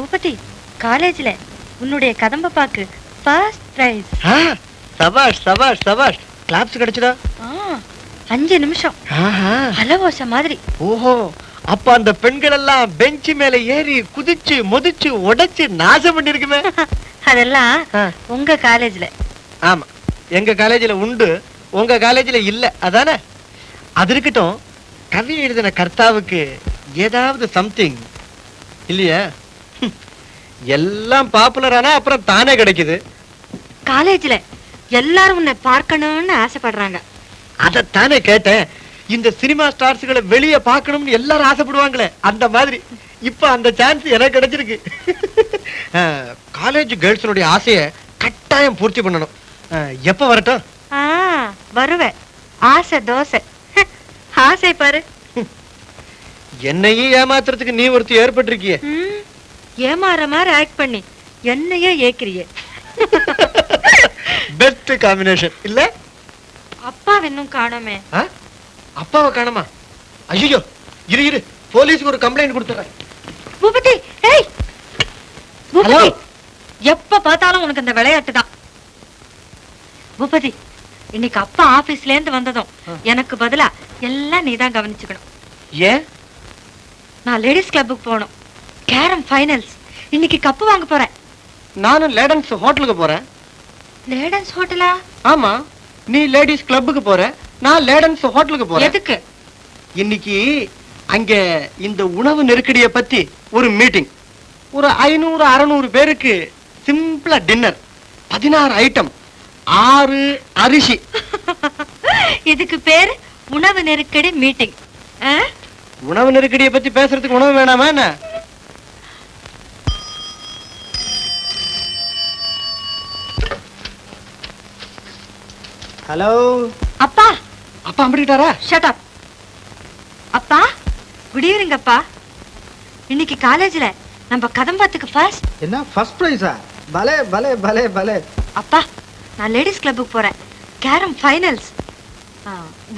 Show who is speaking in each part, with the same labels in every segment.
Speaker 1: பூபதி, காலேஜ்ல உன்னுடைய கதம்ப பாக்கு ஃபர்ஸ்ட் பிரைஸ்.
Speaker 2: சபாஷ் சபாஷ் சபாஷ். கிளாப்ஸ் கிடைச்சதா?
Speaker 1: 5 நிமிஷம் அலவோச மாதிரி.
Speaker 2: ஓஹோ, அப்ப அந்த பெண்கள் எல்லாம் பெஞ்ச் மேல ஏறி குதிச்சு மொதிச்சு உடைச்சு நாசம் பண்ணிருக்குமே.
Speaker 1: அதெல்லாம் உங்க காலேஜ்ல.
Speaker 2: ஆமா, எங்க காலேஜ்ல உண்டு, உங்க காலேஜ்ல இல்ல, அதானே? அது இருக்கட்டும், கவி எழுதின கர்த்தாவுக்கு ஏதாவது சம்திங் இல்லையா? எல்லாம் பாப்புலரானா அப்புறம் தானே கிடைக்குது.
Speaker 1: காலேஜ்ல எல்லாரும் உன்னை பார்க்கணும்னு ஆசைப்படுறாங்க.
Speaker 2: அதத்தானே கேட்டேன். இந்த சினிமா ஸ்டார்ஸ்களை வெளியே பார்க்கணும்னு எல்லாரும் ஆசைப்படுவாங்களே, அந்த மாதிரி இப்ப அந்த சான்ஸ் எனக்கு கிடைச்சிருக்கு. காலேஜ் கேர்ள்ஸனுடைய ஆசையை கட்டாயம் பூர்த்தி பண்ணணும். எப்ப வரட்டும்?
Speaker 1: வருவேன். ஆசை தோசை. ஆசை பாரு.
Speaker 2: என்னையும் ஏமாத்துறதுக்கு நீ ஒருத்தி ஏற்பட்டிருக்கிய.
Speaker 1: ஏமாற மாதிரி ஆக்ட் பண்ணி என்னையே ஏக்கிறியே.
Speaker 2: பெஸ்ட் காம்பினேஷன் இல்ல?
Speaker 1: அப்பா இன்னும் காணோமே.
Speaker 2: அப்பாவை காணோமா? ஐயோ, இரு இரு, போலீஸ்க்கு ஒரு கம்ப்ளைண்ட் கொடுத்துறேன்.
Speaker 1: பூபதி, ஏய் பூபதி, எப்ப பார்த்தாலும் உனக்கு அந்த விளையாட்டு தான். பூபதி, இன்னைக்கு அப்பா ஆபீஸ்ல இருந்து வந்ததும் எனக்கு பதிலா எல்லாம் நீதான் கவனிச்சுக்கணும்.
Speaker 2: ஏன்?
Speaker 1: நான் லேடிஸ் கிளப்புக்கு போகணும். Carrom finals. இன்னைக்கு கப்பு வாங்க போறேன்.
Speaker 2: நானும் லேடன்ஸ் ஹோட்டலுக்கு போறேன்.
Speaker 1: லேடன்ஸ் ஹோட்டலா?
Speaker 2: ஆமா, நீ லேடிஸ் கிளப்புக்கு போற, நான் லேடன்ஸ் ஹோட்டலுக்கு போறேன்.
Speaker 1: எதுக்கு?
Speaker 2: இன்னைக்கு அங்க இந்த உணவு நெருக்கடியை பத்தி ஒரு மீட்டிங். ஒரு 500-600 பேருக்கு சிம்பிளா டின்னர், 16 ஐட்டம், 6 அரிசி.
Speaker 1: இதுக்கு பேரு உணவு நெருக்கடி மீட்டிங்.
Speaker 2: உணவு நெருக்கடியை பத்தி பேசுறதுக்கு உணவு வேணாமா என்ன? ஹலோ
Speaker 1: அப்பா.
Speaker 2: அப்பா அம்பிட்டாரா?
Speaker 1: Shut up. அப்பா, குட் ஈவினிங் அப்பா. இன்னைக்கு காலேஜ்ல நம்ம கதம்பத்துக்கு ஃபர்ஸ்ட்.
Speaker 3: என்ன ஃபர்ஸ்ட் பிரைஸா? பலே பலே பலே பலே.
Speaker 1: அப்பா, நான் லேடிஸ் கிளப்புக்கு போறேன். Carrom finals.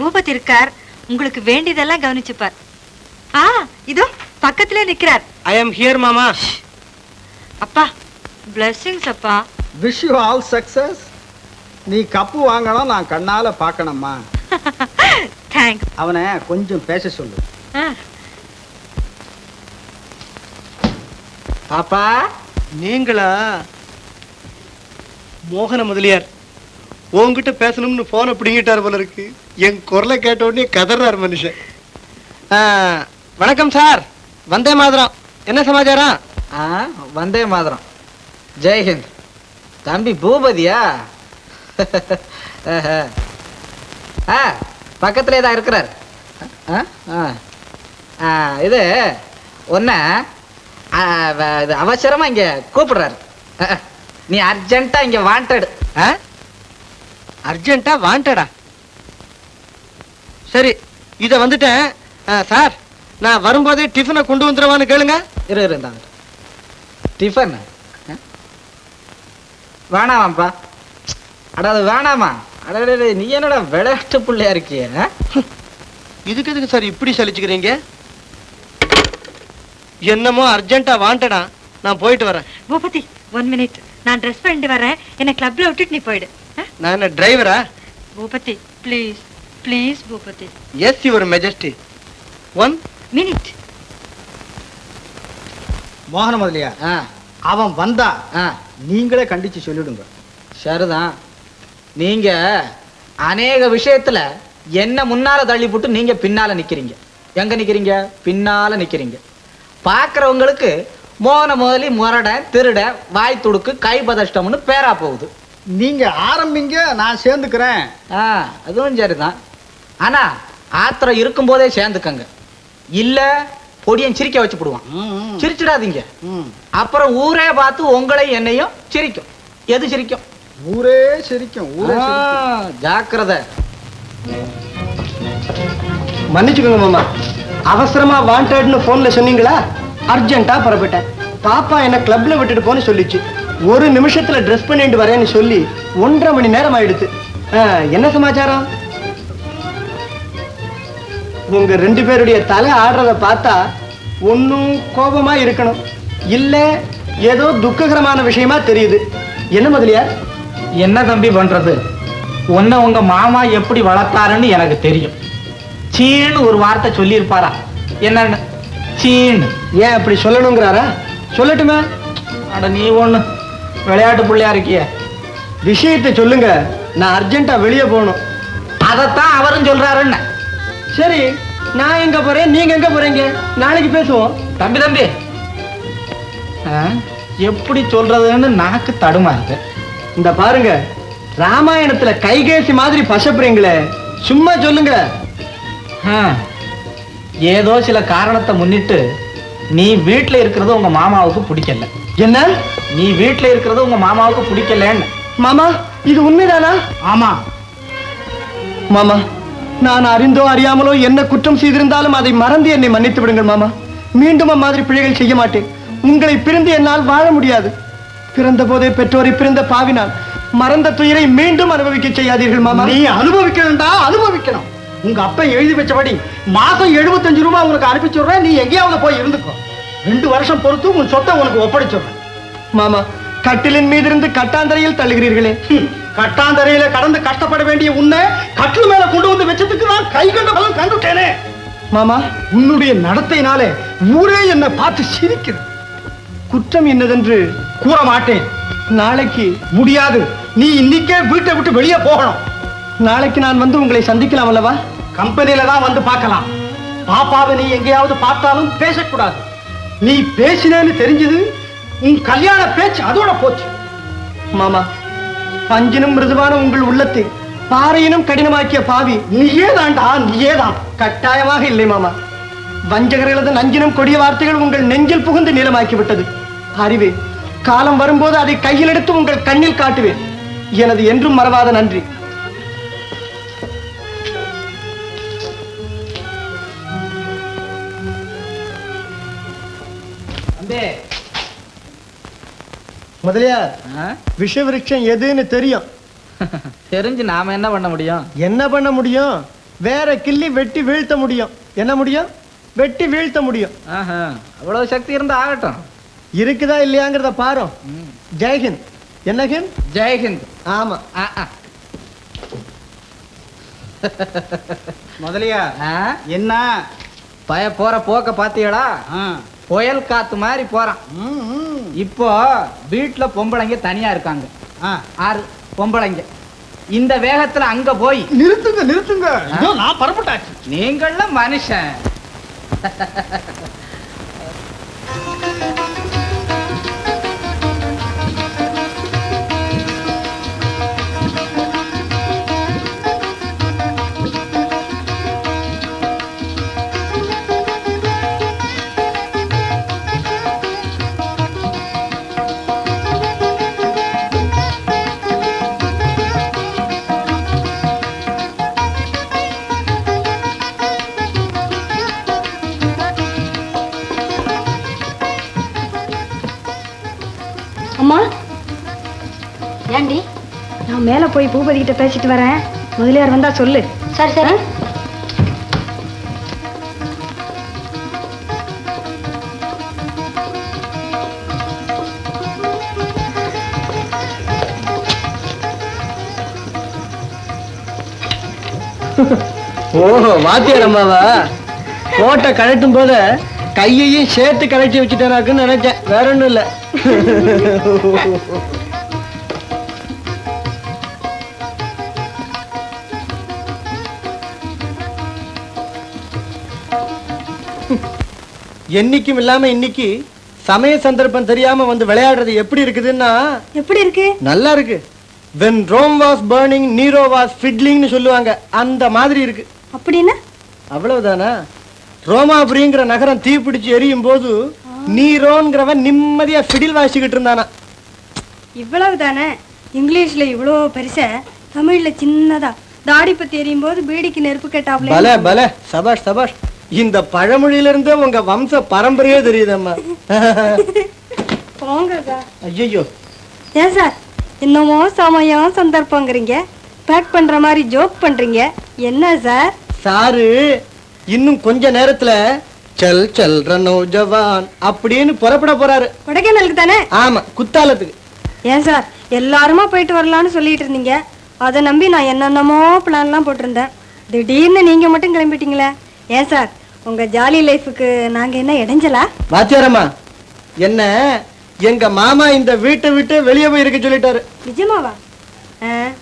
Speaker 1: பூபதி இருக்கார், உங்களுக்கு வேண்டியதெல்லாம் கவனிச்சுப்பார். இதோ பக்கத்திலே நிக்கிறார்.
Speaker 2: ஐ அம் ஹியர் மாமா.
Speaker 1: அப்பா, பிளெஸிங்ஸ் அப்பா.
Speaker 3: Wish you all success. நீ கப்பு வாங்கணும், நான் கண்ணால பார்க்கணும்மா.
Speaker 1: தேங்க்ஸ்.
Speaker 3: அவனை கொஞ்சம் பேச சொல்லு.
Speaker 2: பாப்பா, நீங்களா? மோகன முதலியார் உங்ககிட்ட பேசணும்னு போனை பிடிங்கிட்டார் போல இருக்கு. என் குரலை கேட்ட உடனே கதறார் மனுஷன். வணக்கம் சார், வந்தே மாதரம். என்ன சமாச்சாரம்?
Speaker 3: வந்தே மாதரம். ஜெய்ஹிந்த். தம்பி பூபதியா? பக்கத்திலே தான் இருக்கிறார். இது ஒன்ன அவசரமா இங்க கூப்பிடுறாரு. நீ அர்ஜென்ட்டா இங்க வாண்டட்.
Speaker 2: அர்ஜென்ட்டா வாண்டடா? சரி, இத வந்துட்டேன் சார். நான் வரும்போதே டிஃபனை கொண்டு வந்துருவான்னு கேளுங்க.
Speaker 3: இருந்தாங்க. டிஃபன் வேணாமாப்பா. அடாது வேணாமா? அட நீ என்னோட விளையாட்டு பிள்ளையா இருக்கிய.
Speaker 2: இதுக்கு எதுக்கு சார் இப்படி சலிச்சுக்கிறீங்க? என்னமோ அர்ஜென்ட்டா வாண்டடா, நான் போயிட்டு வரேன்.
Speaker 1: பூபதி, 1 மினிட். நான் ட்ரெஸ் பண்ணிட்டு வரேன். என்ன கிளப்ல விட்டுட்டு நீ போயிடு.
Speaker 2: நான் என்ன டிரைவரா?
Speaker 1: Bhoopathi, please please Bhoopathi.
Speaker 2: Yes your majesty. 1
Speaker 1: minute.
Speaker 3: மோகன முதலியா, அவன் வந்தா நீங்களே கண்டிச்சு சொல்லிடுங்க. சரிதான். நீங்க அநேக விஷயத்துல என்ன முன்னால தள்ளி போட்டு நீங்க பின்னால நிக்கிறீங்க. எங்க நிக்கிறீங்க? பின்னால நிக்கிறீங்க. பாக்குறவங்களுக்கு மோகன முதலி முரட திருட வாய் துடுக்கு கை பதஷ்டம்னு பேரா போகுது. நீங்க ஆரம்பிங்க, நான் சேர்ந்துக்கிறேன். அதுவும் சரிதான். ஆனா ஆத்திரம் இருக்கும் போதே சேர்ந்துக்கங்க. இல்ல பொடியன் சிரிக்க வச்சு போடுவான். சிரிச்சிடாதீங்க. அப்புறம் ஊரே பார்த்து உங்களை என்னையும் சிரிக்கும். எது சிரிக்கும்? ஊரே சிரிக்கும். ஊரே ஜாக்கிரதை.
Speaker 2: மன்னிச்சுக்கோங்க மாமா, அவசரமா வாண்டட்னு போன்ல சொன்னீங்களா? அர்ஜென்ட்டா புறப்பட்டேன். பாப்பா என்ன கிளப்ல விட்டுட்டு போன்னு சொல்லிச்சு. 1 நிமிஷத்துல ட்ரெஸ் பண்ணிட்டு வரேன்னு சொல்லி 1.5 மணி நேரம் ஆயிடுச்சு. என்ன சமாச்சாரம்? உங்க 2 பேருடைய தலை ஆடுறத பார்த்தா ஒன்னும் கோபமா இருக்கணும், இல்ல ஏதோ துக்ககரமான விஷயமா தெரியுது. என்ன முதலியார்?
Speaker 3: என்ன தம்பி பண்றது, உன்னை உங்க மாமா எப்படி வளர்த்தாருன்னு எனக்கு தெரியும். சீன்னு ஒரு வார்த்தை சொல்லியிருப்பாரா? என்னன்னு சீன்னு?
Speaker 2: ஏன் அப்படி சொல்லணுங்கிறாரா? சொல்லட்டுமே.
Speaker 3: அட நீ ஒண்ணு விளையாட்டு பிள்ளையா இருக்கிய.
Speaker 2: விஷயத்தை சொல்லுங்க, நான் அர்ஜென்ட்டா வெளியே போகணும்.
Speaker 3: அதைத்தான் அவரும் சொல்றாருன்னு.
Speaker 2: சரி, நான் எங்க போறேன், நீங்க எங்க போறீங்க? நாளைக்கு பேசுவோம்.
Speaker 3: தம்பி தம்பி, எப்படி சொல்றதுன்னு நாக்கு தடுமாறுது.
Speaker 2: இந்த பாருங்க, ராமாயணத்துல கைகேசி மாதிரி பசப்புறீங்களே, சும்மா சொல்லுங்க.
Speaker 3: ஏதோ சில காரணத்தை முன்னிட்டு நீ வீட்டுல இருக்கிறது உங்க மாமாவுக்கு பிடிக்கல.
Speaker 2: என்ன?
Speaker 3: நீ வீட்டுல இருக்கிறது உங்க மாமாவுக்கு பிடிக்கலன்னு.
Speaker 2: மாமா, இது உண்மைதானா?
Speaker 3: ஆமா
Speaker 2: மாமா, நான் அறிந்தோ அறியாமலோ என்ன குற்றம் செய்திருந்தாலும் அதை மறந்து என்னை மன்னித்து விடுங்கள் மாமா. மீண்டும் அம்மாதிரி பிழைகள் செய்ய மாட்டேன். உங்களை பிரிந்து என்னால் வாழ முடியாது. பிறந்த போதே பெற்றோரை பிறந்த பாவினால் மறந்த துயரை மீண்டும் அனுபவிக்க செய்யாதீர்கள் மாமா.
Speaker 4: நீ அனுபவிக்கணும்டா, அனுபவிக்கணும். உங்க அப்பா எழுதி வச்சபடி மாசம் 75 ரூபாய் உனக்கு அனுப்பிச்சுடுறேன். நீ எங்கேயாவது போய் இருந்துக்கோ. 2 வருஷம் பொறுத்து உன் சொத்தை உனக்கு ஒப்படைச்சுடுறேன்.
Speaker 2: மாமா, கட்டிலின் மீது இருந்து கட்டாந்தரையில் தள்ளுகிறீர்களே.
Speaker 4: கட்டாந்தரையில கடந்து கஷ்டப்பட வேண்டிய உன்னை கட்டில் மேல கொண்டு வந்து வச்சதுக்கு நான் கை கண்ட பலன் கண்டுட்டேனே.
Speaker 2: மாமா,
Speaker 4: உன்னுடைய நடத்தையினாலே ஊரே என்னை பார்த்து சிரிக்குது.
Speaker 2: குற்றம் என்னதென்று
Speaker 4: கூற மாட்டேன்.
Speaker 2: நாளைக்கு
Speaker 4: முடியாது. நீ இன்னைக்கே வீட்டை விட்டு வெளியே போகணும்.
Speaker 2: நாளைக்கு நான் வந்து உங்களை சந்திக்கலாம் அல்லவா?
Speaker 4: கம்பெனியில தான் வந்து பார்க்கலாம். பாப்பாவை நீ எங்கேயாவது பார்த்தாலும் பேசக்கூடாது. நீ பேசினேன்னு தெரிஞ்சது, உன் கல்யாண பேச்சு அதோட போச்சு.
Speaker 2: மாமா, பஞ்சினும் மிருதுவான உங்கள் உள்ளத்தை பாறையினும் கடினமாக்கிய பாவி
Speaker 4: நீயே தான்டா, நீயே தான்.
Speaker 2: கட்டாயமாக இல்லை மாமா. வஞ்சகர்களது நஞ்சினும் கொடிய வார்த்தைகள் உங்கள் நெஞ்சில் புகுந்து நீளமாக்கி விட்டது. அறிவே, காலம் வரும்போது அதை கையில் எடுத்து உங்கள் கண்ணில் காட்டுவேன். எனது என்றும் மறவாத நன்றி. முதலியார், விஷவிருட்சம் எதுன்னு தெரியும்.
Speaker 3: தெரிஞ்சு நாம என்ன பண்ண முடியும்?
Speaker 2: என்ன பண்ண முடியும்? வேற கிள்ளி வெட்டி வீழ்த்த முடியும். என்ன முடியும்? வெட்டி வீழ்த்த முடியும்.
Speaker 3: அவ்வளவு சக்தி இருந்தா ஆகட்டும்.
Speaker 2: இருக்குதா இல்லையாங்கிறத பாரு. ஜெய்ஹிந்த். என்ன ஹிந்த்?
Speaker 3: ஜெய்ஹிந்த்.
Speaker 2: ஆமா.
Speaker 4: முதலியா என்ன
Speaker 3: பய போற போக்க பாத்தீங்களா? புயல் காத்து மாதிரி போறான். இப்போ வீட்டுல பொம்பளைங்க தனியா இருக்காங்க. 6 பொம்பளைங்க. இந்த வேகத்துல அங்க போய்
Speaker 4: நிறுத்துங்க நிறுத்துங்க. நான் பரப்பட்டாச்சு.
Speaker 3: நீங்கள மனுஷன்.
Speaker 5: அம்மா,
Speaker 1: ஏண்டி?
Speaker 5: நான் மேல போய் பூபதி கிட்ட பேசிட்டு வரேன். முதலியார் வந்தா சொல்லு.
Speaker 1: சரி சரி.
Speaker 2: ஓஹோ, வாத்தியார் அம்மாவா? கோட்டை கழட்டும் போது கையையும் சேர்த்து கழட்டி வச்சுட்டேனாக்குன்னு நினைச்சேன். வேற ஒண்ணும் இல்ல. என்னைக்கும் இல்லாம இன்னைக்கு சமய சந்தர்ப்பம் தெரியாம வந்து விளையாடுறது எப்படி இருக்குதுன்னா?
Speaker 5: எப்படி இருக்கு?
Speaker 2: நல்லா இருக்கு. when Rome was burning, Nero was fiddling னு சொல்லுவாங்க. அந்த மாதிரி இருக்கு.
Speaker 5: அப்படின்னா?
Speaker 2: அவ்வளவுதானா? ரோமாபுரிங்கிற நகரம் தீப்பிடிச்சு எரியும் போது நீரோங்கிறவன் நிம்மதியா ஃபிடில் வாசிக்கிட்டு இருந்தானா.
Speaker 5: இவ்வளவுதானே? இங்கிலீஷ்ல இவ்வளோ பெருசா, தமிழ்ல சின்னதா தாடி பத்தி எரியும் போது பீடிக்கு நெருப்பு கேட்டாப்ல.
Speaker 2: பல பல, சபாஷ் சபாஷ். இந்த பழமொழியில இருந்தே உங்க வம்ச பரம்பரையே தெரியுதம்மா.
Speaker 5: போங்க சார்.
Speaker 2: ஐயோ,
Speaker 5: ஏன் சார் இன்னமோ சமயம் சந்தர்ப்பங்கிறீங்க, பேக் பண்ற மாதிரி ஜோக் பண்றீங்க. என்ன சார்?
Speaker 2: சாரு இன்னும் கொஞ்ச நேரத்துல செல் செல்ற நௌஜவான் அப்படின்னு புறப்பட போறாரு.
Speaker 5: கொடைக்கானலுக்கு தானே?
Speaker 2: ஆமா, குத்தாலத்துக்கு.
Speaker 5: ஏன் சார் எல்லாருமா போயிட்டு வரலான்னு சொல்லிட்டு இருந்தீங்க, அதை நம்பி நான் என்னென்னமோ பிளான்லாம் போட்டிருந்தேன். திடீர்னு நீங்க மட்டும் கிளம்பிட்டீங்களே. ஏன் சார் உங்க ஜாலி லைஃபுக்கு நாங்க என்ன இடைஞ்சலா?
Speaker 2: வாத்தியாரம்மா, என்ன எங்க மாமா இந்த வீட்டை விட்டு வெளியே போய் இருக்க சொல்லிட்டாரு.
Speaker 5: நிஜமாவா?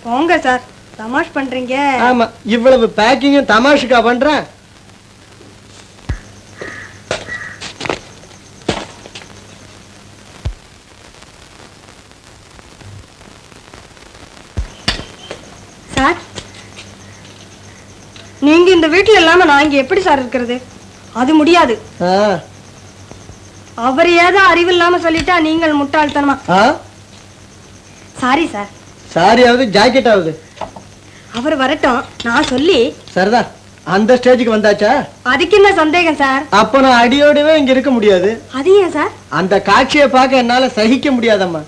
Speaker 5: போங்க சார், தமாஷ் பண்றீங்க.
Speaker 2: ஆமா, இவ்வளவு பேக்கிங்கும் தமாஷுக்கா பண்றேன்.
Speaker 5: சார் நீங்க இந்த வீட்டுல இல்லாம நான் இங்க எப்படி சார் இருக்கிறது? அது முடியாது. அவர் ஏதோ அறிவு இல்லாம சொல்லிட்டா நீங்கள் முட்டாள்தனமா. Sorry sir.
Speaker 2: சாரியாவது ஜாக்கெட் ஆகுது.
Speaker 5: அவர் வரட்டும், நான் சொல்லி.
Speaker 2: சரிதான், அந்த ஸ்டேஜுக்கு வந்தாச்சா?
Speaker 5: அதுக்கு என்ன சந்தேகம் சார்?
Speaker 2: அப்ப நான் அடியோடவே இங்க இருக்க முடியாது.
Speaker 5: அது ஏன் சார்?
Speaker 2: அந்த காட்சியை பார்க்க என்னால சகிக்க முடியாதம்மா.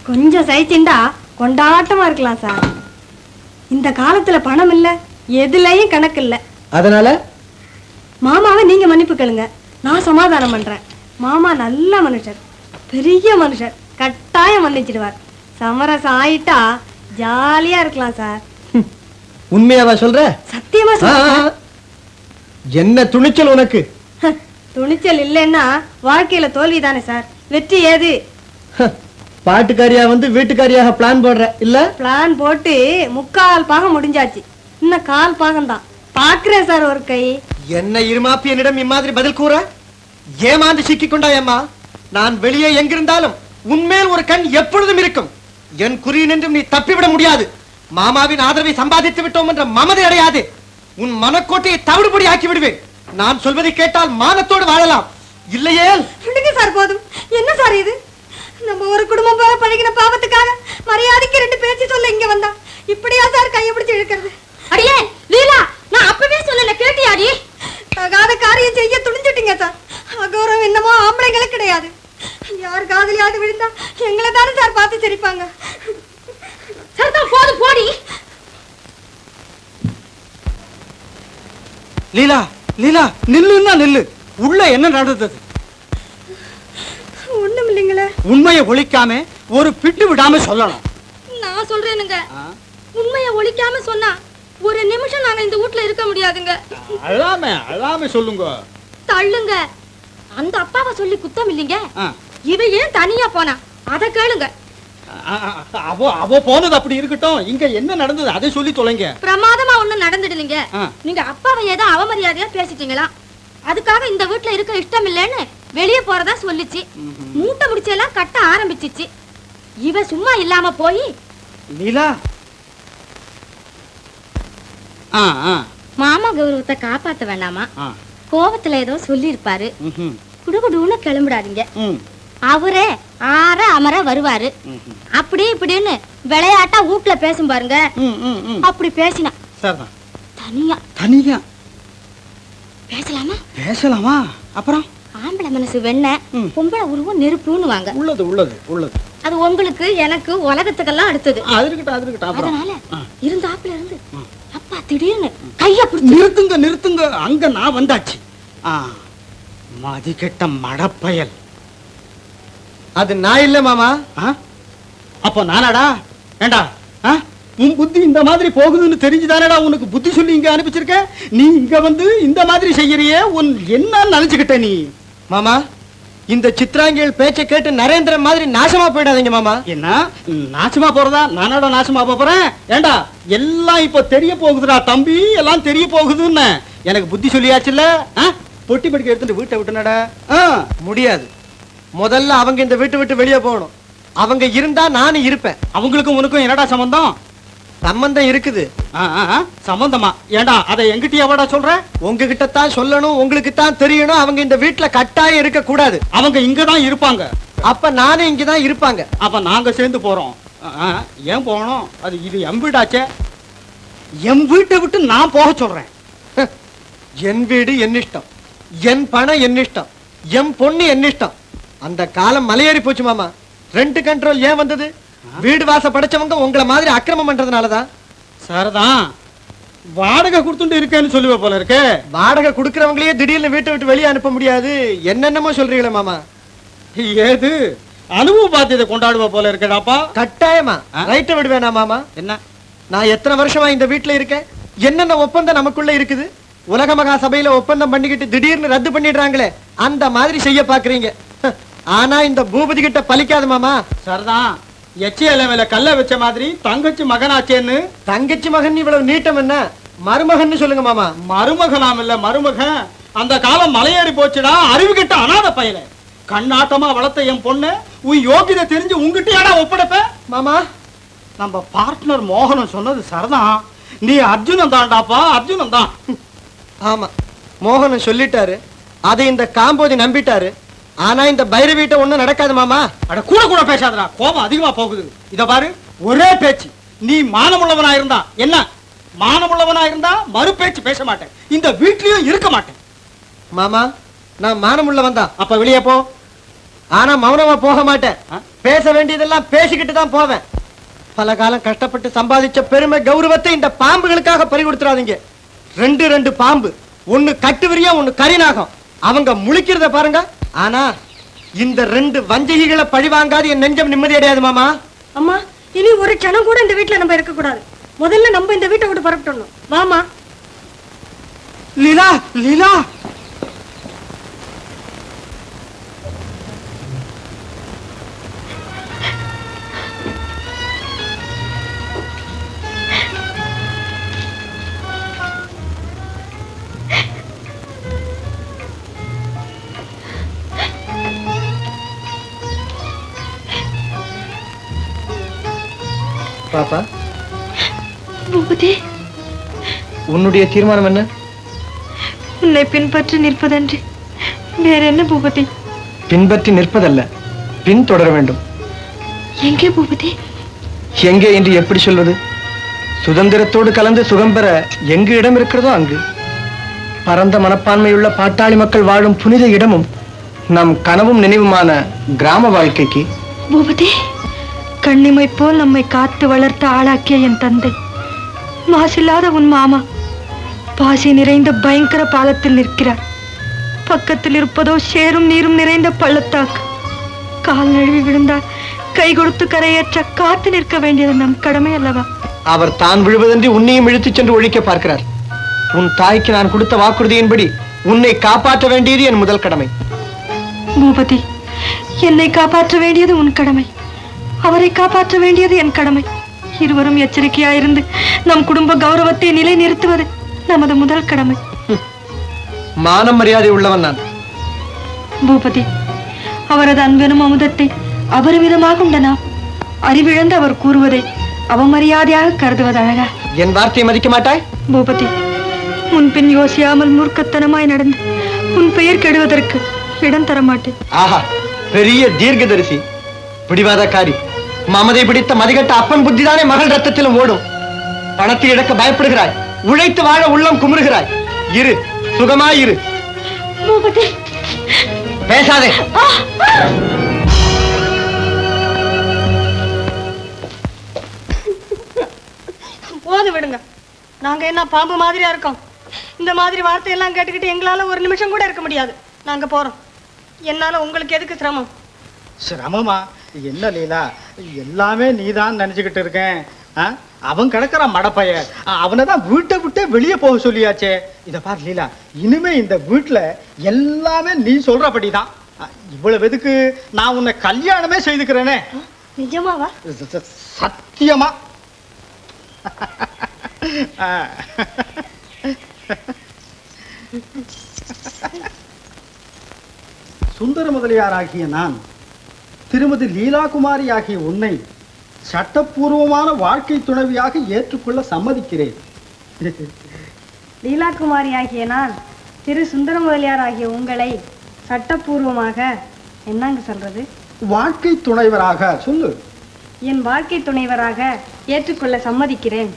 Speaker 5: கொஞ்சம் சகிச்சுண்டா கொண்டாட்டமா இருக்கலாம் சார். இந்த காலத்துல பணம் இல்ல, எதுலயும் கணக்கு இல்ல.
Speaker 2: அதனால
Speaker 5: மாமாவை நீங்க மன்னிப்பு கேளுங்க, நான் சமாதானம் பண்றேன். மாமா நல்ல மனுஷர், பெரிய மனுஷர், கட்டாயம் மன்னிச்சிடுவார். சமரசம் ஆயிட்டா ஜாலியா இருக்கலாம் சார்.
Speaker 2: உண்மையாவா சொல்ற?
Speaker 5: சத்தியமா சொல்றேன்.
Speaker 2: என்ன துணிச்சல் உனக்கு?
Speaker 5: துணிச்சல் இல்லைன்னா வாழ்க்கையில தோல்வி தானே சார். வெற்றி ஏது?
Speaker 2: பாட்டுக்காரியா வந்து வீட்டுக்காரியாக பிளான் போடுற இல்ல?
Speaker 5: பிளான் போட்டு 3/4 பாகம் முடிஞ்சாச்சு, இன்னும் 1/4 பாகம் தான். பாக்குறேன் சார் ஒரு கை.
Speaker 2: என்ன இருமாப்பி என்னிடம் இம்மாதிரி பதில் கூற? ஏமாந்து சிக்கிக் கொண்டாயம்மா. நான் வெளியே எங்கிருந்தாலும் உன்மேல் ஒரு கண் எப்பொழுதும் இருக்கும். என் குறி நின்றும் நீ தப்பிவிட முடியாது. மாமாவின் ஆதரவை சம்பாதித்து விட்டோம் என்ற மமதை அடையாது. உன் மனக்கோட்டையை தவிடுபடி ஆக்கி விடுவேன். நான் சொல்வதை கேட்டால் மானத்தோடு வாழலாம், இல்லையே
Speaker 5: விடுங்க சார், போதும். என்ன சார் இது? நம்ம ஒரு குடும்பம் போல பழகின பாவத்துக்காக மரியாதைக்கு 2 பேச்சு சொல்ல இங்க வந்தா இப்படியா சார் கையை பிடிச்சு இழுக்கிறது?
Speaker 1: அடியே லீலா, நான் அப்பவே சொல்லல, கேட்டியாடி?
Speaker 5: தகாத காரியம் செய்ய துணிஞ்சிட்டீங்க சார். அகௌரவம் என்னமோ ஆம்பளைங்களுக்கு கிடையாது. யார் காதலியாவது விழுந்தா எங்களை தானே சார் பார்த்து சிரிப்பாங்க.
Speaker 1: சரிதான், போதும் போடி.
Speaker 4: லீலா லீலா, நில்லுன்னா நில்லு. உள்ள என்ன நடந்தது?
Speaker 5: ஒண்ணும் இல்லைங்களே.
Speaker 4: உண்மையை ஒழிக்காம ஒரு பிட்டு விடாம சொல்லணும்.
Speaker 1: நான் சொல்றேனுங்க, உண்மையை ஒழிக்காம சொன்னா ஒரு நிமிஷம் நாங்க இந்த வீட்ல இருக்க முடியாதுங்க.
Speaker 4: அழாம சொல்லுங்க.
Speaker 1: தள்ளுங்க. அந்த அப்பாவை சொல்லி குத்தம் இல்லைங்க. இவ ஏன் தனியா போனா அத கேளுங்க.
Speaker 4: அவ போனது அப்படி இருக்கட்டும், இங்க என்ன நடந்தது அதை சொல்லி தொலைங்க.
Speaker 1: பிரமாதமா ஒண்ணும் நடந்துடுங்க. நீங்க அப்பாவை ஏதோ அவமரியாதையா பேசிட்டீங்களா, அதுக்காக இந்த வீட்டுல இருக்க இஷ்டம் இல்லைன்னு வெளியே போறதா சொல்லிச்சு. மூட்டை முடிச்செல்லாம் கட்ட ஆரம்பிச்சிச்சு. இவ சும்மா இல்லாம போய்
Speaker 4: லீலா,
Speaker 1: மாமா கௌரவத்தை காப்பாத்த வேண்டாமா, கோபத்துல ஏதோ சொல்லி இருப்பாரு. குடுகுடுன்னு கிளம்பிடாதீங்க. அவரே ஆற அமர வருவாரு. அப்படி இப்படின்னு விளையாட்டா வீட்டுல பேசும் பாருங்க. அப்படி பேசினா தனியா
Speaker 4: தனியா
Speaker 1: பேசலாமா?
Speaker 4: பேசலாமா? அப்புறம்
Speaker 1: ஆம்பளை மனசு வெண்ண, பொம்பளை உருவம் நெருப்புன்னு வாங்க.
Speaker 4: உள்ளது உள்ளது உள்ளது.
Speaker 1: அது உங்களுக்கு எனக்கு உலகத்துக்கெல்லாம் அடுத்தது. அதனால இருந்தாப்புல இருந்து அப்பா திடீர்னு கைய பிடிச்சு
Speaker 4: நிறுத்துங்க நிறுத்துங்க, அங்க நான் வந்தாச்சு. மதி கெட்ட மடப்பயல்.
Speaker 2: அது நான் இல்ல மாமா.
Speaker 4: அப்போ நானாடா? ஏண்டா, உன் புத்தி இந்த மாதிரி போகுதுன்னு தெரிஞ்சுதானடா உனக்கு புத்தி சொல்லி இங்க அனுப்பிச்சிருக்க. நீ இங்க வந்து இந்த மாதிரி செய்யறியே, உன் என்ன நினைச்சுக்கிட்ட நீ?
Speaker 2: மாமா, இந்த சித்ராங்கிகள் பேச்சை கேட்டு நரேந்திரன் மாதிரி நாசமா போயிடாதீங்க மாமா.
Speaker 4: என்ன நாசமா போறதா? நானாடா நாசமா போறேன்? ஏண்டா, எல்லாம் இப்ப தெரிய போகுதுடா தம்பி, எல்லாம் தெரிய போகுதுன்னு எனக்கு புத்தி சொல்லியாச்சுல்ல. பொட்டி படிக்க எடுத்துட்டு வீட்டை விட்டுனடா.
Speaker 2: முடியாது. முதல்ல அவங்க இந்த வீட்டை விட்டு வெளியே போகணும். அவங்க இருந்தா நானும் இருப்பேன்.
Speaker 4: அவங்களுக்கும் உனக்கும் என்னடா சம்பந்தம்?
Speaker 2: சம்பந்தம் இருக்குது.
Speaker 4: சம்பந்தமா? ஏண்டா அதை எங்கிட்ட எவடா சொல்ற?
Speaker 2: உங்ககிட்ட தான் சொல்லணும், உங்களுக்கு தான் தெரியணும். அவங்க இந்த வீட்டுல கட்டாயம் இருக்க கூடாது.
Speaker 4: அவங்க இங்கதான் இருப்பாங்க.
Speaker 2: அப்ப நானும் இங்கதான் இருப்பாங்க.
Speaker 4: அப்ப நாங்க சேர்ந்து போறோம். ஏன் போகணும்? அது இது என் வீடாச்சே. என் வீட்டை விட்டு நான் போக சொல்றேன்.
Speaker 2: என் வீடு என் இஷ்டம், என் பணம் என் இஷ்டம், என் பொண்ணு என் இஷ்டம். அந்த காலம் மலையேறி போச்சு மாமா. ரெண்ட் கண்ட்ரோல் ஏன் வந்தது? வீடு வாச படைச்சவங்க உங்களை மாதிரி அக்கிரமம் பண்றதுனாலதான்.
Speaker 4: சரிதான், வாடகை கொடுத்துட்டு இருக்கேன்னு சொல்லுவ போல இருக்கே.
Speaker 2: வாடகை கொடுக்கறவங்களையே திடீர்னு வீட்டை விட்டு வெளியே அனுப்ப முடியாது, என்னென்னமோ சொல்றீங்களே மாமா.
Speaker 4: ஏது அனுபவ பாத்தியதை கொண்டாடுவ போல இருக்கடாப்பா.
Speaker 2: கட்டாயமா ரைட்ட விடுவேனா மாமா?
Speaker 4: என்ன,
Speaker 2: நான் எத்தனை வருஷமா இந்த வீட்டுல இருக்கேன், என்னென்ன ஒப்பந்தம் நமக்குள்ள இருக்குது. உலக மகா சபையில ஒப்பந்தம் பண்ணிக்கிட்டு திடீர்னு ரத்து பண்ணிடுறாங்களே, அந்த மாதிரி செய்ய பாக்குறீங்க. ஆனா இந்த பூபதி கிட்ட பலிக்காது மாமா.
Speaker 4: சரிதான், எச்சியல மேல கல்ல வச்ச மாதிரி தங்கச்சி மகனாச்சேன்னு.
Speaker 2: தங்கச்சி மகன் இவ்வளவு நீட்டம் என்ன, மருமகன் சொல்லுங்க மாமா.
Speaker 4: மருமகனாம் இல்ல மருமகன். அந்த காலம் மலையேறி போச்சுடா, அறிவு கிட்ட அனாத பையல. கண்ணாட்டமா வளர்த்த என் பொண்ணு உன் யோகிதை தெரிஞ்சு உங்ககிட்ட ஒப்படைப்ப
Speaker 2: மாமா.
Speaker 4: நம்ம பார்ட்னர் மோகனம் சொன்னது சரிதான், நீ அர்ஜுனன் தான்டாப்பா, அர்ஜுனன் தான்.
Speaker 2: ஆமா, மோகன் சொல்லிட்டாரு, அதை இந்த காம்போதி நம்பிட்டாரு. ஆனா இந்த பைரவீட்ட ஒண்ணும் நடக்காது மாமா.
Speaker 4: அட கூட கூட பேசாதடா, கோபம் அதிகமா போகுது. இத பாரு, ஒரே பேச்சு. நீ மானமுள்ளவனா இருந்தா என்ன, மானமுள்ளவனா இருந்தா மறு பேச்சு பேச மாட்டேன், இந்த வீட்லயும் இருக்க மாட்டேன்.
Speaker 2: மாமா, நான் மானமுள்ளவன் தான்.
Speaker 4: அப்ப வெளியே போ.
Speaker 2: ஆனா மௌனமா போக மாட்டேன், பேச வேண்டியதெல்லாம் பேசிக்கிட்டு தான் போவேன். பல காலம் கஷ்டப்பட்டு சம்பாதிச்ச பெருமை கௌரவத்தை இந்த பாம்புகளுக்காக பறி கொடுத்துறாதீங்க. ரெண்டு பாம்பு, ஒண்ணு கட்டுவிரியா, ஒண்ணு கரிநாகம். அவங்க முழிக்கிறத பாருங்க. ஆனா இந்த 2 வஞ்சகிகளை பழி வாங்காது என் நெஞ்சம் நிம்மதி அடையாது மாமா.
Speaker 5: அம்மா, இனி ஒரு க்ஷணம் கூட இந்த வீட்டுல நம்ம இருக்க கூடாது. முதல்ல நம்ம இந்த வீட்டை விட்டு புறப்பட்டணும். வாமா.
Speaker 4: லீலா, லீலா.
Speaker 2: பாப்பா,
Speaker 1: பூபதி,
Speaker 2: உன்னுடைய தீர்மானம் என்ன?
Speaker 1: உன்னை பின்பற்றி நிற்பதன்றி வேற என்ன பூபதி?
Speaker 2: பின்பற்றி நிற்பதல்ல, பின் தொடர வேண்டும்.
Speaker 1: எங்கே பூபதி?
Speaker 2: எங்கே என்று எப்படி சொல்வது? சுதந்திரத்தோடு கலந்து சுகம் பெற எங்கு இடம் இருக்கிறதோ அங்கு. பரந்த மனப்பான்மையுள்ள பாட்டாளி மக்கள் வாழும் புனித இடமும் நம் கனவும் நினைவுமான கிராம வாழ்க்கைக்கு.
Speaker 1: பூபதி, கண்ணிமை போல் நம்மை காத்து வளர்த்து ஆளாக்கிய என் தந்தை, மாசில்லாத உன் மாமா பாசி நிறைந்த பயங்கர பாலத்தில் நிற்கிறார். பக்கத்தில் இருப்பதோ சேரும் நீரும் நிறைந்த பள்ளத்தாக்கு. கால் நழுவி விழுந்தால் கை கொடுத்து கரையேற்ற காத்து நிற்க வேண்டியது நம் கடமை அல்லவா?
Speaker 2: அவர் தான் விழுவதன்றி உன்னையும் இழுத்துச் சென்று ஒழிக்க பார்க்கிறார். உன் தாய்க்கு நான் கொடுத்த வாக்குறுதியின்படி உன்னை காப்பாற்ற வேண்டியது என் முதல் கடமை.
Speaker 1: பூபதி, என்னை காப்பாற்ற வேண்டியது உன் கடமை, அவரை காப்பாற்ற வேண்டியது என் கடமை. இருவரும் எச்சரிக்கையாயிருந்து நம் குடும்ப கௌரவத்தை நிலை நிறுத்துவது நமது முதல் கடமை.
Speaker 2: மானம் மரியாதை உள்ளவன் நான்.
Speaker 1: பூபதி, அவரது அன்பெனும் அமுதத்தை அபரிமிதமாக உண்ட நாம் அறிவிழந்து அவர் கூறுவதை அவமரியாதையாக கருதுவது அழகா?
Speaker 2: என் வார்த்தையை மதிக்க மாட்டாய்?
Speaker 1: பூபதி, முன்பின் யோசியாமல் மூர்க்கத்தனமாய் நடந்து உன் பெயர் கெடுவதற்கு இடம் தர மாட்டேன்.
Speaker 2: ஆஹா, பெரிய தீர்க்கதரிசி, பிடிவாதக்காரி, மமதை பிடித்த மதிகட்ட அப்பன் புத்திதானே மகள் ரத்தத்திலும் ஓடும். பணத்தை இழக்க பயப்படுகிறாய், உழைத்து வாழ உள்ளம் குமுறுகிறாய். இரு, சுகமாயிரு.
Speaker 1: பூபதி,
Speaker 2: பேசாதே.
Speaker 5: போது விடுங்க. நாங்க என்ன பாம்பு மாதிரியா இருக்கோம்? இந்த மாதிரி வார்த்தையெல்லாம் கேட்டுக்கிட்டு எங்களால ஒரு நிமிஷம் கூட இருக்க முடியாது. நாங்க போறோம். என்னால உங்களுக்கு எதுக்கு சிரமம்?
Speaker 3: சிரமமா என்ன லீலா, எல்லாமே நீதான் நினைச்சுக்கிட்டு இருக்கேன். அவன் கிடக்குறான் மடப்பைய, அவனை தான் வீட்டை விட்டே வெளியே போக சொல்லியாச்சே. இதை பாரு லீலா, இனிமே இந்த வீட்டுல எல்லாமே நீ சொல்றபடிதான். இவ்வளவு எதுக்கு நான் உன்னை கல்யாணமே செய்துக்கிறேனே.
Speaker 5: நிஜமாவா?
Speaker 3: சத்தியமா. சுந்தர முதலியாராகிய நான் திருமதி லீலாகுமாரி ஆகிய உன்னை சட்டப்பூர்வமான வாழ்க்கை துணைவியாக ஏற்றுக்கொள்ள சம்மதிக்கிறேன்.
Speaker 5: லீலாகுமாரி ஆகிய நான் திரு சுந்தர முதலியார் ஆகிய உங்களை சட்டப்பூர்வமாக என்னங்க சொல்றது?
Speaker 3: வாழ்க்கை துணைவராக சொல்லு.
Speaker 5: என் வாழ்க்கை துணைவராக ஏற்றுக்கொள்ள சம்மதிக்கிறேன்.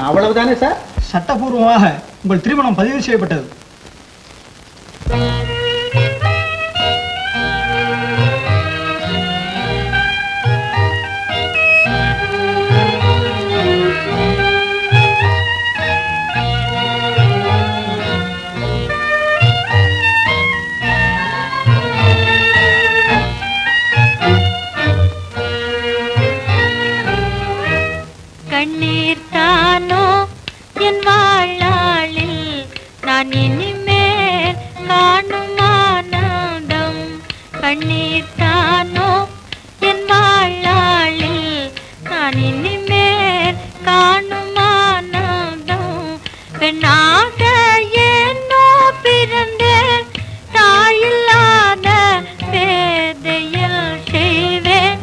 Speaker 3: அவ்வளவுதானே சார்? சட்டப்பூர்வமாக உங்கள் திருமணம் பதிவு செய்யப்பட்டது.
Speaker 1: நான் இனிமேல் காணும் ஆனந்தம் கண்ணீர் தானோ என் வாழ்நாளில் நான் இனிமேல் காணும் ஆனந்தம் பெண்ணாக என்னோ பிறந்தேன் தாயில்லாத பேதையில் செய்வேன்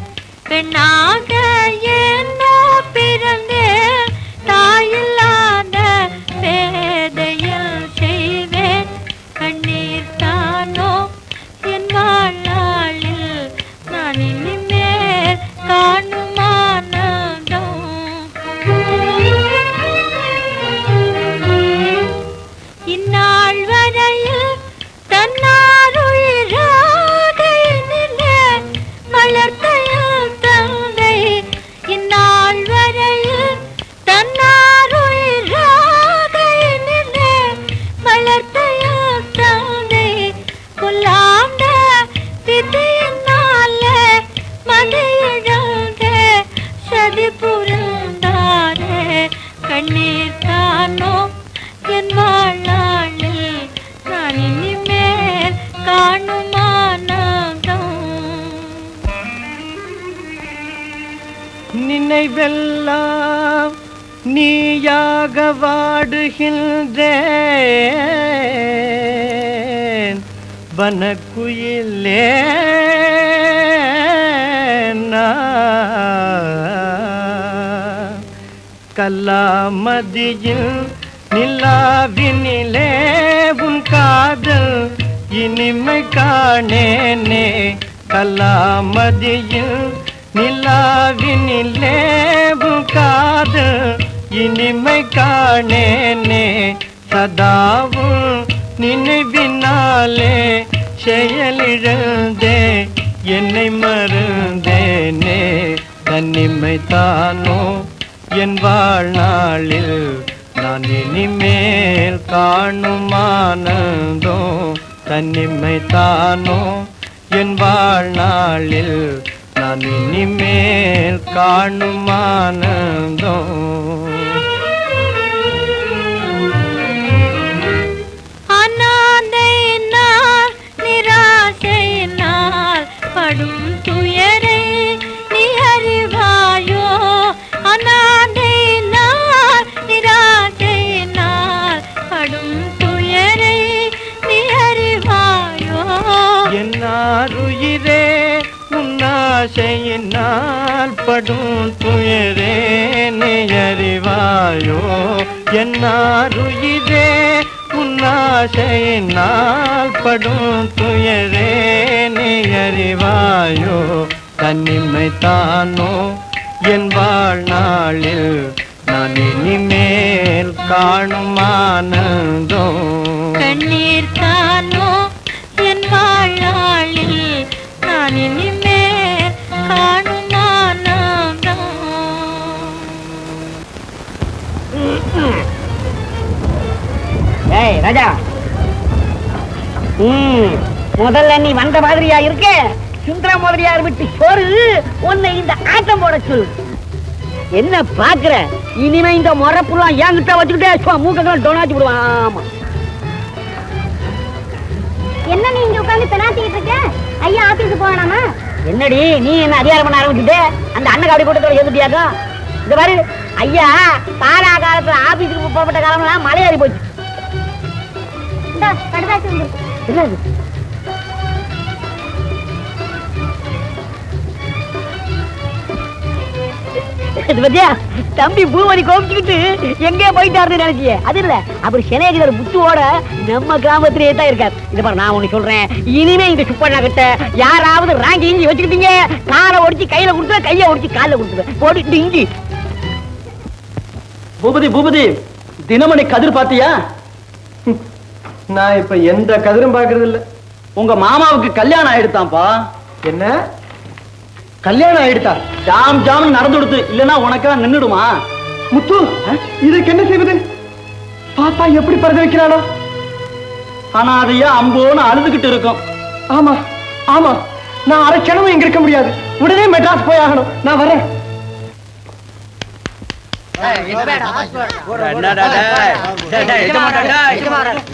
Speaker 1: பெண்ணாக என்னோ பிறந்தேன் தாயில்லாத பேதையில் செய்வேன் கண்ணீர் தானோ என் வாழ்நாளில் நான் இனிமேல் காணும் ஆனந்தம் இந்நாள் வரையில் தன்னாருயிராக என்னிலே வளர்த்தையில் தந்தை இந்நாள் வரையில் தன்னாருயிராக என்னிலே வளர்த்தையில் தந்தை புல்லாண்ட விதியினாலே மதியிழந்த சதி புரிந்தாரே கண்ணீர் தானோ என் வாழ்நாளில் நான் இனிமேல் காணும் ஆனந்தம்
Speaker 2: நினைவெல்லாம் நீயாக வாடுகின்றேன் வனக்குயிலே கல்லாமதியில் நிலாவினிலே உன் காதல் இனிமை காணேனே கல்லாமதியில் நிலாவினிலே உன் காதல் இனிமை காணேனே சதாவும் நினைவினாலே செயலிழந்தே என்னை மறந்தேனே தன்னிமை தானோ என் வாழ்நாளில் நான் இனிமேல் காணும் ஆனந்தோ தன்னிமை தானோ என் வாழ்நாளில் நான் இனிமேல் காணும் ஆனந்தோ
Speaker 1: அநாதையினால் நிராசையினால் படும் துயரை நீ அறிவாயோ அநாதையினால் நிராசையினால் படும் துயரை நீ அறிவாயோ
Speaker 2: என்னாருயிரே உன்னாசையினால் படும் துயரே நீ அறிவாயோ என்னாருயிரே உன்னாசையினால் படும் துயரே நீ அறிவாயோ தன்னிமை தானோ என் வாழ்நாளில் நான் இனிமேல் காணும் ஆனந்தோ
Speaker 1: கண்ணீர் தானோ என் வாழ்நாளில் நான் இனிமேல் காணும் ஆனந்தம்
Speaker 6: ஏய் ராஜா முதல்ல நீ வந்த மாதிரியா இருக்க சுந்தர முதலியார் விட்டு சோறு உன்னை இந்த ஆட்டம் போட சொல்லு என்ன பாக்குற இனிமே இந்த முறப்புலாம் என்கிட்ட வச்சுக்கிட்டே மூக்கெல்லாம் டொனாச்சு விடுவான் ஆமா
Speaker 5: என்ன நீ இங்க உட்கார்ந்து பெனாத்திக்கிட்டு இருக்க ஐயா ஆபீஸ் போகலாமா
Speaker 6: என்னடி நீ என்ன அதிகாரம் பண்ண ஆரம்பிச்சுட்டு அந்த அண்ணன் அப்படி கூட்டத்தோட எதிர்த்தியாக்கா இந்த மாதிரி ஐயா பாரா காலத்துல ஆபீஸுக்கு புறப்பட்ட காலம்லாம் மலையேறி போச்சு
Speaker 5: இந்த கடுதாச்சு வந்து
Speaker 6: என்னது இது பத்தியா தம்பி பூமணி கோபிச்சுக்கிட்டு எங்கே போயிட்டாருன்னு நினைச்சியே அது இல்ல அவர் சென்னைக்கு புத்துவோட நம்ம கிராமத்திலேயே தான் இருக்காரு. இதை பாரு நான் உனக்கு சொல்றேன், இனிமே இந்த சுப்பண்ணா கிட்ட யாராவது ராங்கி இஞ்சி வச்சுக்கிட்டீங்க காலை ஒடிச்சு கையில கொடுத்துருவேன், கையை ஒடிச்சு காலில் கொடுத்துருவேன் போட்டு இஞ்சி.
Speaker 2: பூபதி பூபதி தினமணி கதிர் பாத்தியா? நான் இப்ப எந்த கதிரும் பாக்குறது இல்ல.
Speaker 4: உங்க மாமாவுக்கு கல்யாணம் ஆயிடுத்தான்ப்பா.
Speaker 2: என்ன கல்யாணம் ஆயிடுதா?
Speaker 4: ஜாம் ஜாம் நடந்து கொடுத்து இல்லன்னா உனக்கெல்லாம் நின்னுடுமா?
Speaker 2: முத்து இதுக்கு என்ன செய்வது? பாப்பா எப்படி பறந்து வைக்கிறாளோ?
Speaker 4: ஆனா அதையா அம்போன்னு அழுதுகிட்டு இருக்கும்.
Speaker 2: ஆமா ஆமா, நான் அரை கிழமை இங்க இருக்க முடியாது, உடனே மெட்ராஸ் போய் ஆகணும். நான் வரேன்.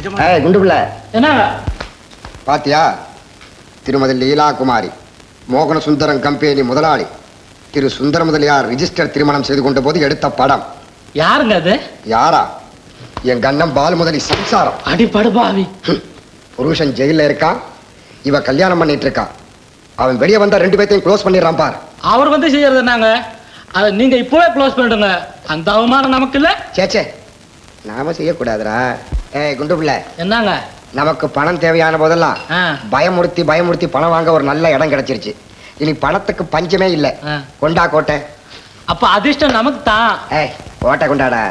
Speaker 7: குண்டுபிள்ள
Speaker 3: என்ன
Speaker 7: பாத்தியா? திருமதி லீலா குமாரி, மோகன சுந்தரம் கம்பெனி முதலாளி திரு சுந்தர முதலியார் ரிஜிஸ்டர் திருமணம் செய்து கொண்ட போது எடுத்த படம்.
Speaker 3: யாருங்க அது?
Speaker 7: யாரா? என் கண்ணம் பால் முதலி சம்சாரம்.
Speaker 3: அடிபடுபாவி.
Speaker 7: புருஷன் ஜெயில இருக்கான், இவ கல்யாணம் பண்ணிட்டு இருக்கா. அவன் வெளியே வந்தா 2 பேத்தையும் க்ளோஸ் பண்ணிடுறான் பார்.
Speaker 3: அவர் வந்து செய்யறது நாங்க அதை நீங்க இப்பவே க்ளோஸ் பண்ணிடுங்க. அந்த அவமானம் நமக்கு இல்ல.
Speaker 7: சேச்சே, நாம செய்யக்கூடாதுரா. குண்டுபிள்ள,
Speaker 3: என்னங்க?
Speaker 7: நமக்கு பணம் தேவையான போதெல்லாம் பயமுறுத்தி பணம் வாங்க ஒரு நல்ல இடம் கிடைச்சிருச்சு. இனி பணத்துக்கு பஞ்சமே இல்ல. கொண்டா கோட்டை.
Speaker 3: அப்ப அதிர்ஷ்டம் நமக்கு தான்.
Speaker 7: கோட்டை கொண்டாடா.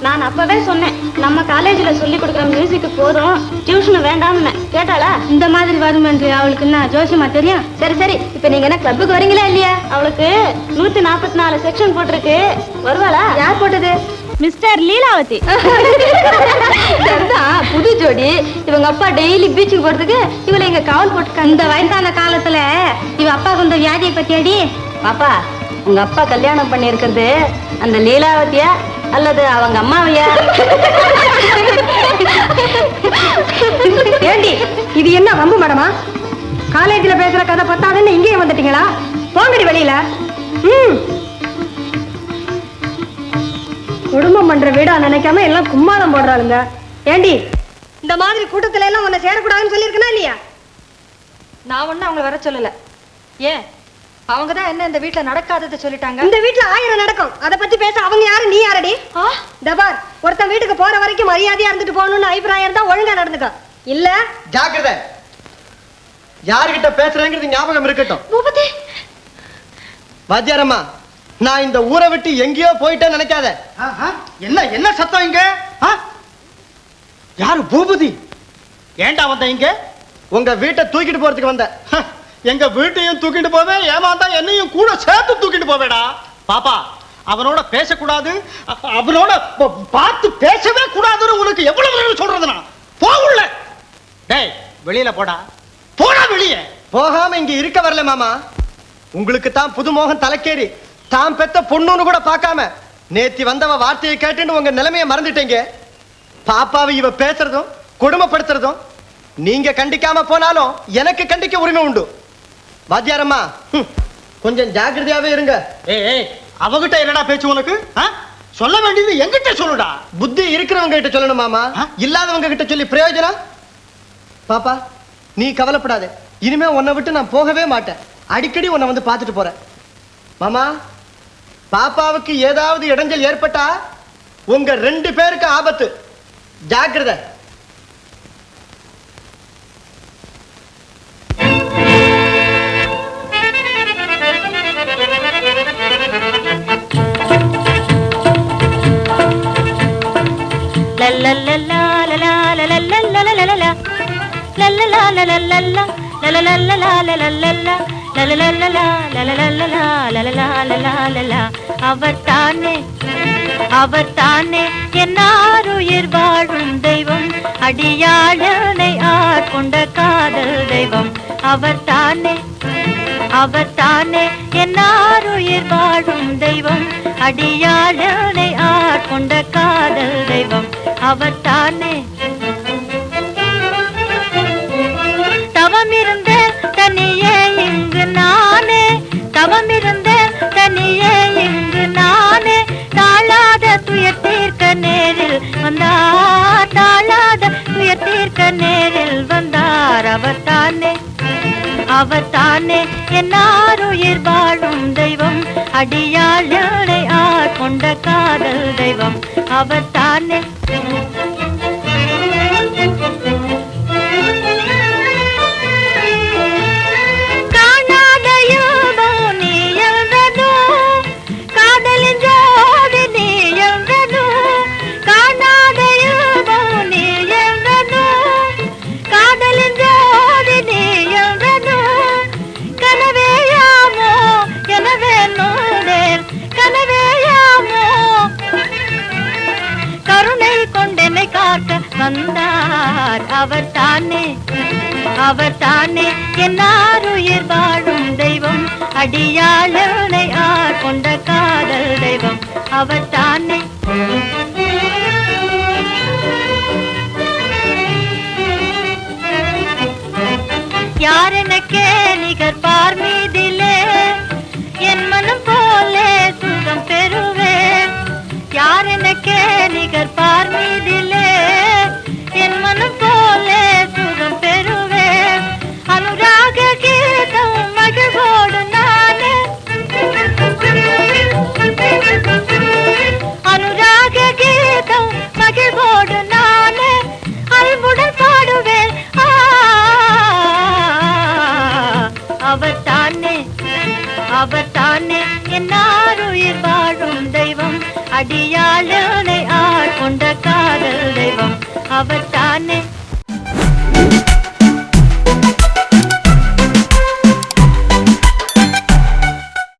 Speaker 8: நான் அப்பவே சொன்னேன், நம்ம காலேஜ்ல சொல்லி கொடுக்குற மியூசிக் போதும், டியூஷன் வேண்டாம்னு. கேட்டாளா?
Speaker 5: இந்த மாதிரி வரும் என்று அவளுக்கு என்ன ஜோசியமா தெரியும்?
Speaker 8: சரி சரி, இப்ப நீங்க என்ன கிளப்புக்கு வரீங்களா இல்லையா? அவளுக்கு 144 செக்ஷன் போட்டிருக்கு. வருவாளா?
Speaker 5: யார் போட்டது?
Speaker 8: மிஸ்டர் லீலாவதி.
Speaker 5: புது ஜோடி. இவங்க அப்பா டெய்லி பீச்சுக்கு போறதுக்கு இவளை எங்க காவல் போட்டுருக்காங்க. இந்த வயசான காலத்துல இவ அப்பாவுக்கு இந்த வியாதியை பத்தியாடி.
Speaker 8: பாப்பா, உங்க அப்பா கல்யாணம் பண்ணி இருக்கிறது அந்த லீலாவதியா அல்லது அவங்க அம்மாவையா?
Speaker 5: ஏண்டி, இது என்ன வம்பு மேடமா? காலேஜ்ல பேசுற கதை பத்தாதுன்னு இங்கேயே வந்துட்டீங்களா? போங்கடி வெளியில. குடும்பம் பண்ற வீடா நினைக்காம எல்லாம் கும்மாளம் போடுறாளுங்க. ஏண்டி, இந்த மாதிரி கூட்டத்துல எல்லாம் உன்னை சேரக்கூடாதுன்னு சொல்லியிருக்கனா இல்லையா?
Speaker 1: நான் ஒண்ணு அவங்களை வர சொல்லல. ஏன், அவங்கதான் என்ன இந்த வீட்டுல நடக்காததை சொல்லிட்டாங்க.
Speaker 5: இந்த வீட்டுல 1000 நடக்கும். அத பத்தி பேச அவங்க யாரு, நீ யாரடி? தபார், ஒருத்தன் வீட்டுக்கு போற வரைக்கும் மரியாதையா இருந்துட்டு போகணும்னு அபிப்பிராயம் இருந்தா ஒழுங்கா நடந்துக்க. இல்ல
Speaker 2: ஜாக்கிரதை. யாருகிட்ட பேசுறேங்கிறது ஞாபகம் இருக்கட்டும்.
Speaker 5: பூபதி,
Speaker 2: வாத்தியாரம்மா, நான் இந்த ஊரை விட்டு எங்கேயோ போயிட்டேன்னு நினைக்காத.
Speaker 4: என்ன என்ன சத்தம் இங்க? யாரு பூபதி? ஏண்டா வந்த இங்க?
Speaker 2: உங்க வீட்டை தூக்கிட்டு போறதுக்கு வந்த.
Speaker 4: எங்க வீட்டையும் தூக்கிட்டு போவேன், ஏமாந்தா என்னையும் கூட சேர்த்து தூக்கிட்டு போவேடா. பாப்பா, அவனோட பேசக்கூடாது, அவனோட பார்த்து பேசவே கூடாதுன்னு உனக்கு எவ்வளவு தடவை சொல்றது? நான் போகல. டேய், வெளியில போடா, போடா வெளியே.
Speaker 2: போகாம இங்க இருக்க வரல மாமா. உங்களுக்கு தான் புதுமோகன் தலைக்கேறி தான் பெத்த பொண்ணுன்னு கூட பார்க்காம நேத்தி வந்தவ வார்த்தையை கேட்டுன்னு உங்க நிலைமையை மறந்துட்டீங்க. பாப்பாவை இவ பேசுறதும் கொடுமைப்படுத்துறதும் நீங்க கண்டிக்காம போனாலும் எனக்கு கண்டிக்க உரிமை உண்டு. வாத்தியாரம்மா, கொஞ்சம் ஜாக்கிரதையாவே இருங்க.
Speaker 4: ஏய், அவகிட்ட என்னடா பேச்சு உனக்கு? சொல்ல வேண்டியது என்கிட்ட சொல்லுடா.
Speaker 2: புத்தி இருக்கிறவங்க கிட்ட சொல்லணும் மாமா, இல்லாதவங்க கிட்ட சொல்லி பிரயோஜனம்? பாப்பா, நீ கவலைப்படாத. இனிமே உன்னை விட்டு நான் போகவே மாட்டேன். அடிக்கடி உன்னை வந்து பார்த்துட்டு போறேன். மாமா, பாப்பாவுக்கு ஏதாவது இடைஞ்சல் ஏற்பட்டா உங்க 2 பேருக்கு ஆபத்து. ஜாக்கிரதை.
Speaker 9: அவர்தானே என்னாருயிர் வாழும் தெய்வம், அடியாளனை ஆட்கொண்ட காதல் தெய்வம். அவர்தானே என்னாருயிர் வாழும் தெய்வம், அடியாளனை ஆட்கொண்ட காதல் தெய்வம். அவர்தானே தவமிருந்த தனியே இங்கு நானே, தவமிருந்த தனியே இங்கு நானே, தாழாத துயர் தீர்க்க நேரில் வந்தார், தாழாத துயர் தீர்க்க நேரில் வந்தார். அவர்தானே என்னாருயிர் வாழும் தெய்வம், அடியாளனை ஆட்கொண்ட காதல் தெய்வம். அவர்தானே வந்தார். அவர்தானே என்னாருயிர் வாழும் தெய்வம், அடியாளனை ஆட்கொண்ட காதல் தெய்வம். அவர்தானே யாரெனக்கே நிகர் பார் மீதிலே என் மனம் போலே சுகம் பெறுவேன் யாரெனக்கே நிகர் பார் மீதிலே என் மனம் போலே சுகம் பெறுவேன் அனுராக கீதம் மகிழ்வோடு நானே அனுராக கீதம் மகிழ்வோடு நானே அல்புடன் பாடுவேன் அவர் தானே என்னாருயிர் வாழும் தெய்வம் அடியாளனை ஆட்கொண்ட காதல் தெய்வம் அவர் தானே